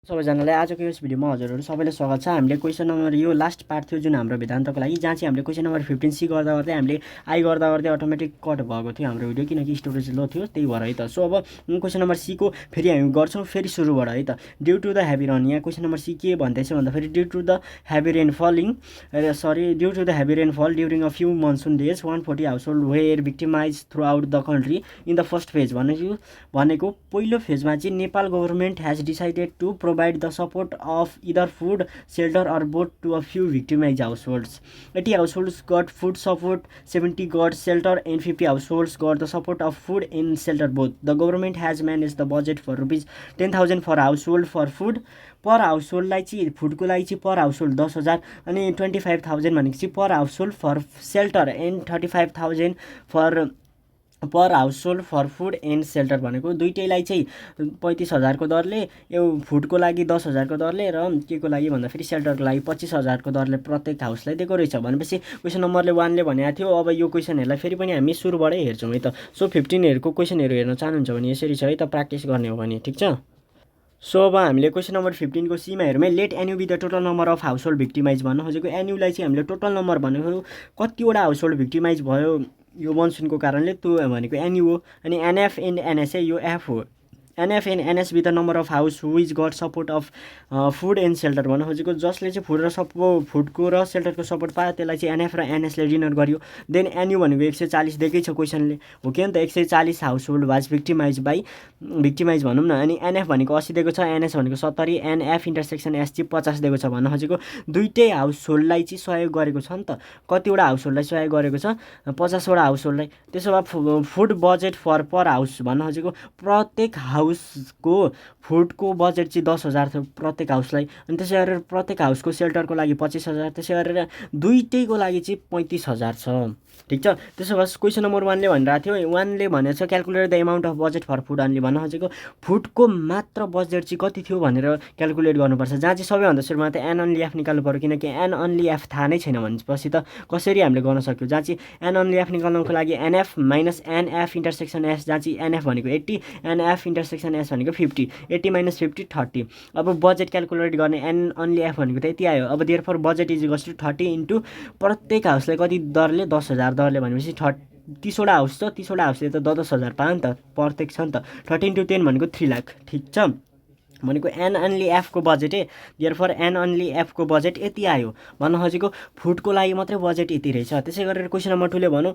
सबैजनालाई आजको यस भिडियोमा हजुरहरू सबैलाई स्वागत छ। हामीले क्वेशन नम्बर यो लास्ट पार्ट थियो जुन हाम्रो वेदान्तको लागि, जहाँ चाहिँ हामीले क्वेशन नम्बर 15 सी गर्दा गर्दै हामीले आई गर्दा गर्दै अटोमेटिक कट भएको थियो हाम्रो भिडियो, किनकि स्टोरेज लो थियो, त्यही भएर है त। सो अब क्वेशन नम्बर सी को फेरि हामी गर्छौँ फेरि सुरुबाट है त। Due to the heavy rain, यहाँ क्वेशन नम्बर सी के भन्दैछ भन्दाखेरि due to the heavy due to the heavy rainfall during a few monsoon days 140 household were victimize throughout the country in the first phase. भनेको पहिलो फेजमा चाहिँ Nepal government has decided to provide the support of either food, shelter or both to a few victimized households. 80 households got food support, 70 got shelter and 50 households got the support of food and shelter both. The government has managed the budget for rupees 10,000 for household for food. पर हाउसहोल्डलाई चाहिँ फुडको लागि चाहिँ per household 10,000 अनि 25,000 भनेको चाहिँ per household for shelter and 35,000 per household for food and shelter भनेको दुइटैलाई चाहिँ 35,000 को दरले, यो फुडको लागि 10,000 को दरले र के को लागि भन्दाखेरि सेल्टरको लागि 25,000 को दरले प्रत्येक हाउसलाई दिएको रहेछ भनेपछि क्वेसन नम्बरले 1 ले भनेको थियो। अब यो क्वेसनहरूलाई फेरि पनि हामी सुरुबाटै हेर्छौँ है त। सो 15 क्वेसनहरू हेर्न चाहनुहुन्छ भने यसरी छ है त, प्र्याक्टिस गर्ने हो भने, ठिक छ। सो अब हामीले क्वेसन नम्बर 15 को सीमा हेरौँ है। Let N u be the total number of household victimize भन्नु खोजेको। एन्युलाई चाहिँ हामीले टोटल नम्बर भनेको कतिवटा हाउस होल्ड भिक्टिमाइज भयो यो मनसुनको कारणले, त्यो भनेको एन्यु हो। अनि एनएफ एन्ड एनएस यो एफ हो। NF and NS be the number of house which got support of food and shelter भन्नु खोजेको। जसले चाहिँ फुडको र सेल्टरको सपोर्ट पायो त्यसलाई चाहिँ एनएफ र एनएसले डिनर गर्यो। देन एन्यु भनेको 140 दिएकै छ क्वेसनले, हो कि अन्त 140 हाउस होल्ड वाज भिक्टिमाइज भनौँ न। अनि एनएफ भनेको 80 दिएको छ, एनएस भनेको 70, एनएफ इन्टरसेक्सन एस चाहिँ 50 दिएको छ भन्नु खोजेको। दुइटै हाउस होल्डलाई चाहिँ सहयोग गरेको छ नि त। कतिवटा हाउस होल्डलाई सहयोग गरेको छ? 50वटा हाउस होल्डलाई। त्यसो भए food budget for per house भन्नु खोजेको प्रत्येक हाउसको फुडको बजेट चाहिँ 10,000 थियो प्रत्येक हाउसलाई। अनि त्यसै गरेर प्रत्येक हाउसको सेल्टरको लागि 25,000, त्यसै गरेर दुइटैको लागि चाहिँ 35,000 छ, ठिक छ। त्यसो भए क्वेसन नम्बर 1 ले भनिरहेको थियो, 1 ले भनेको छ calculate the amount of budget for food only भन्नु खोजेको। फुडको मात्र बजेट चाहिँ कति थियो भनेर क्यालकुलेट गर्नुपर्छ, जहाँ चाहिँ सबैभन्दा सुरुमा त एन अन्ली एफ निकाल्नु पऱ्यो, किनकि एन अन्ली एफ थाहा नै छैन भनेपछि त कसरी हामीले गर्न सक्यो। जहाँ चाहिँ एन अन्ली एफ निकाल्नुको लागि NF minus NF intersection S, जहाँ चाहिँ एनएफ भनेको 80, एनएफ इन्टरसेक्सन एस भनेको 50, 80 माइनस 50 30। अब बजेट क्यालकुलेट गर्ने एन अन्ली एफ भनेको त यति आयो। अब therefore budget is equals to 30 into प्रत्येक हाउसलाई कति दरले 10,000 दरले भनेपछि 30वटा हाउस छ, 30वटा हाउसले त 10,000 पायो नि त, प्रत्येक छ नि त। 30 इन्टु 10 भनेको 3 लाख, ठिक छ। भनेको एन अन्ली एफको बजेट देयरफोर एन अन्ली एफको बजेट यति आयो भन्नु खोजेको। फुडको लागि मात्रै बजेट यति रहेछ। त्यसै गरेर क्वेसन नम्बर 2 ले भनौँ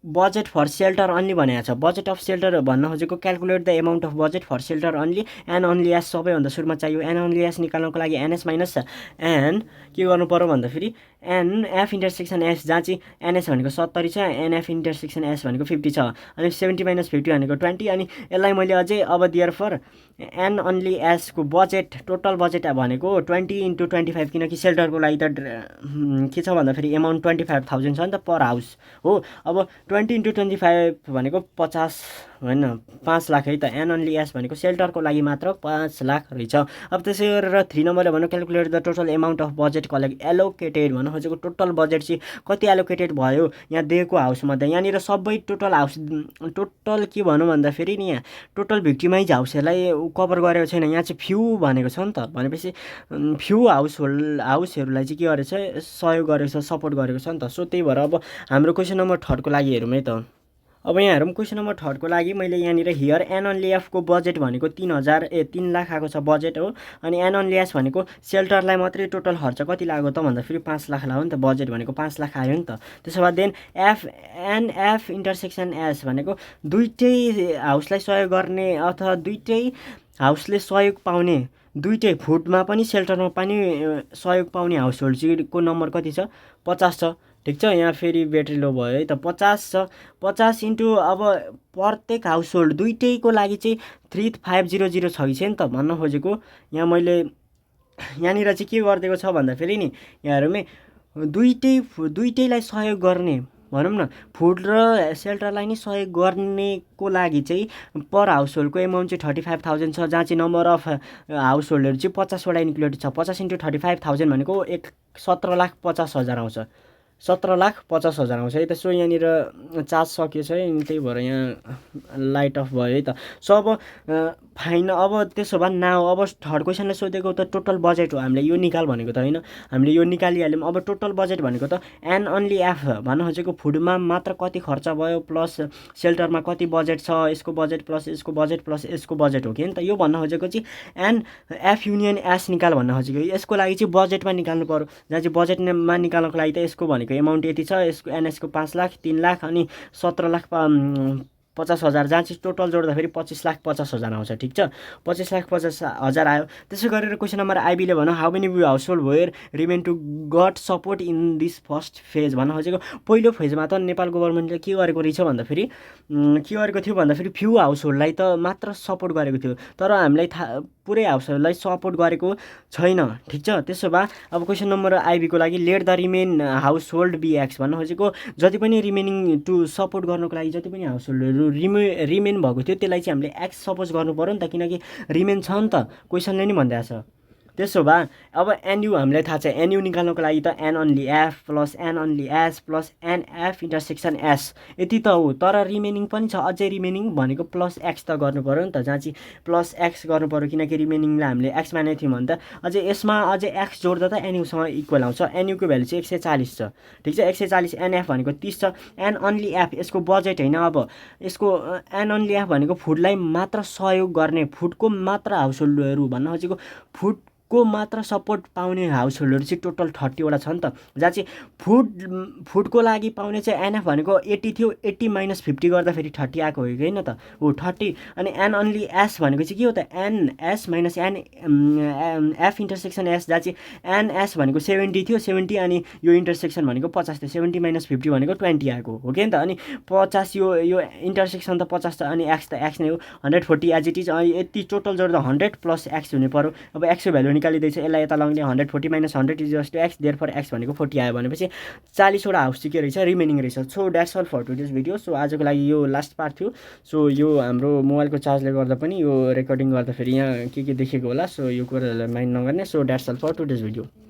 बजेट फर सेल्टर अन्ली भनेको छ। बजेट अफ सेल्टर भन्न खोजेको calculate the amount of budget for shelter only. N only S सबैभन्दा सुरुमा चाहियो। एन अन्ली एस निकाल्नको लागि एनएस माइनस एन के गर्नु पर्यो भन्दाखेरि एनएफ इन्टरसेक्सन एस, जहाँ चाहिँ एनएस भनेको 70 छ, एनएफ इन्टरसेक्सन एस भनेको 50 छ, अनि 70 माइनस 50 भनेको 20। अनि यसलाई मैले अझै अब देयरफोर एन अन्ली एसको बजेट टोटल बजेट भनेको 20 इन्टु 25, किनकि सेल्टरको लागि त के छ भन्दाखेरि एमाउन्ट 25,000 छ नि त पर हाउस हो। अब 20 इन्टु 25 भनेको 50 होइन 5 लाख है त। एन अन्ली एस भनेको सेल्टरको लागि मात्र 5 लाख रहेछ। अब त्यसै गरेर 3 नम्बरले भन्नु calculate the total amount of budget allocated भन्नु खोजेको। टोटल बजेट चाहिँ कति एलोकेटेड भयो यहाँ दिएको हाउसमध्ये। यहाँनिर सबै टोटल हाउस टोटल के भनौँ भन्दाखेरि नि यहाँ टोटल भिक्टिमाइज हाउसहरूलाई कभर गरेको छैन, यहाँ चाहिँ फ्यु भनेको छ नि त। भनेपछि फ्यु हाउसहरूलाई चाहिँ के गरेको छ, सहयोग गरेको छ, सपोर्ट गरेको छ नि त। सो त्यही भएर अब हाम्रो क्वेसन नम्बर 3 को लागि हेरौँ है त। अब यहाँ हेरौँ क्वेसन नम्बर 3 को लागि मैले यहाँनिर हियर एन अन्ली एफको बजेट भनेको 3 लाख आएको छ बजेट हो। अनि एन अन्ली एस भनेको सेल्टरलाई मात्रै टोटल खर्च कति लाग्यो त भन्दाखेरि 5 लाख लाग्यो नि त। बजेट भनेको 5 लाख आयो नि त। त्यसो भए देन एनएफ इन्टरसेक्सन एस भनेको दुइटै हाउसलाई सहयोग गर्ने अथवा दुइटै हाउसले सहयोग पाउने, दुइटै फुडमा पनि सेल्टरमा पनि सहयोग पाउने हाउस होल्डको नम्बर कति छ? 50 छ, ठिक छ। यहाँ फेरि ब्याट्री लो भयो है त, 50 छ। 50 इन्टु अब प्रत्येक हाउस होल्ड दुइटैको लागि चाहिँ 3500 छ कि छैन त भन्न खोजेको। यहाँ मैले यहाँनिर चाहिँ के गरिदिएको छ भन्दाखेरि नि यहाँ हेरौँ दुइटैलाई सहयोग गर्ने भनौँ न, फुड र सेल्टरलाई नै सहयोग गर्नेको लागि चाहिँ पर हाउस होल्डको एमाउन्ट चाहिँ 35,000 छ, जहाँ चाहिँ नम्बर अफ हाउस होल्डहरू चाहिँ 50वटा इन्क्लुडेड छ। 50 इन्टु 35,000 भनेको 17,50,000 आउँछ, 17,50,000 आउँछ है त। सो यहाँनिर चार्ज सकियो छ है, त्यही भएर यहाँ लाइट अफ भयो है त। सो अब फाइन। अब त्यसो भए नाउ अब थर्ड क्वेसनले सोधेको त टोटल बजेट हो, हामीले यो निकाल भनेको त होइन, हामीले यो निकालिहाल्यौँ। अब टोटल बजेट भनेको त एन अन्ली एफ भन्न खोजेको फुडमा मात्र कति खर्च भयो प्लस सेल्टरमा कति बजेट छ, यसको बजेट प्लस यसको बजेट प्लस यसको बजेट हो कि नि त। यो भन्न खोजेको चाहिँ एन एफ युनियन एस निकाल भन्न खोजेको। यसको लागि चाहिँ बजेटमा निकाल्नु पऱ्यो, जहाँ चाहिँ बजेटमा निकाल्नको लागि त यसको भनेको एमाउन्ट यति छ, यसको एनएसको 5 लाख 3 लाख अनि 17 लाख 50,000, जहाँ चाहिँ टोटल जोड्दाखेरि 25,50,000 आउँछ। ठिक छ, 25,50,000 आयो। त्यसै गरेर क्वेसन नम्बर आइबीले भनौँ how many household were remain to get support in this first phase भन्न खोजेको। पहिलो फेजमा त नेपाल गभर्मेन्टले के गरेको रहेछ भन्दाखेरि के गरेको थियो भन्दाखेरि फ्यु हाउस होल्डलाई त मात्र सपोर्ट गरेको थियो, तर हामीलाई पुरै हाउस होल्डलाई सपोर्ट गरेको छैन। ठिक छ, त्यसो भए अब क्वेसन नम्बर आइबीको लागि let the remain household be X भन्न खोजेको जति पनि रिमेनिङ टु सपोर्ट गर्नुको लागि जति पनि हाउस होल्डहरू रिमेन भएको थियो त्यसलाई चाहिँ हामीले एक्स सपोज गर्नु पऱ्यो नि त, किनकि रिमेन छ नि त, क्वेसनले नि भनिदिएको छ। त्यसो भए अब एनयु हामीलाई थाहा छ, एनयु निकाल्नको लागि त N only F plus N only S plus NF intersection S यति त हो, तर रिमेनिङ पनि छ अझै। रिमेनिङ भनेको प्लस एक्स त गर्नु पऱ्यो नि त, जहाँ चाहिँ प्लस एक्स गर्नु पऱ्यो, किनकि रिमेनिङलाई हामीले एक्स मानेको थियौँ भने त अझै यसमा अझै एक्स जोड्दा त एनयुसँग इक्वल आउँछ। एनयुको भ्यालु चाहिँ 140 छ। ठिक छ, 140, एनएफ भनेको 30 छ, एन अन्ली एफ यसको बजेट होइन। अब यसको एन अन्ली एफ भनेको फुडलाई मात्र सहयोग गर्ने, फुडको मात्र हाउस होल्डहरू भन्न खोजेको फुडको मात्र सपोर्ट पाउने हाउस होल्डहरू चाहिँ टोटल 30 वटा छ नि त, जहाँ चाहिँ फुडको लागि पाउने चाहिँ एनएफ भनेको 80 थियो, 80 माइनस 50 गर्दाखेरि 30 आएको हो कि होइन त, हो 30। अनि एन अन्ली एस भनेको चाहिँ के हो त, NS minus N F intersection S, जहाँ चाहिँ एनएस भनेको 70 थियो, 70 अनि यो इन्टरसेक्सन भनेको 50 थियो, 70 माइनस 50 भनेको 20 आएको हो कि नि त। अनि 50 यो इन्टरसेक्सन त 50 छ अनि एक्स त एक्स नै हो, 140 एज इट इज। अनि यति टोटल जोड्दा 100 प्लस एक्स हुने पऱ्यो। अब एक्सको भ्यालु निकालिँदैछ, यसलाई यता लगाउने 140 minus 100 is just x, therefore x भनेको 40 आयो भनेपछि 40 वटा हाउस चाहिँ के रहेछ, रिमेनिङ रहेछ। So that's all for today's video. सो आजको लागि यो लास्ट पार्ट थियो। सो यो हाम्रो मोबाइलको चार्जले गर्दा पनि यो रेकर्डिङ गर्दाखेरि यहाँ के देखेको होला, सो यो कुराहरूलाई माइन्ड नगर्ने। So that's all for today's video.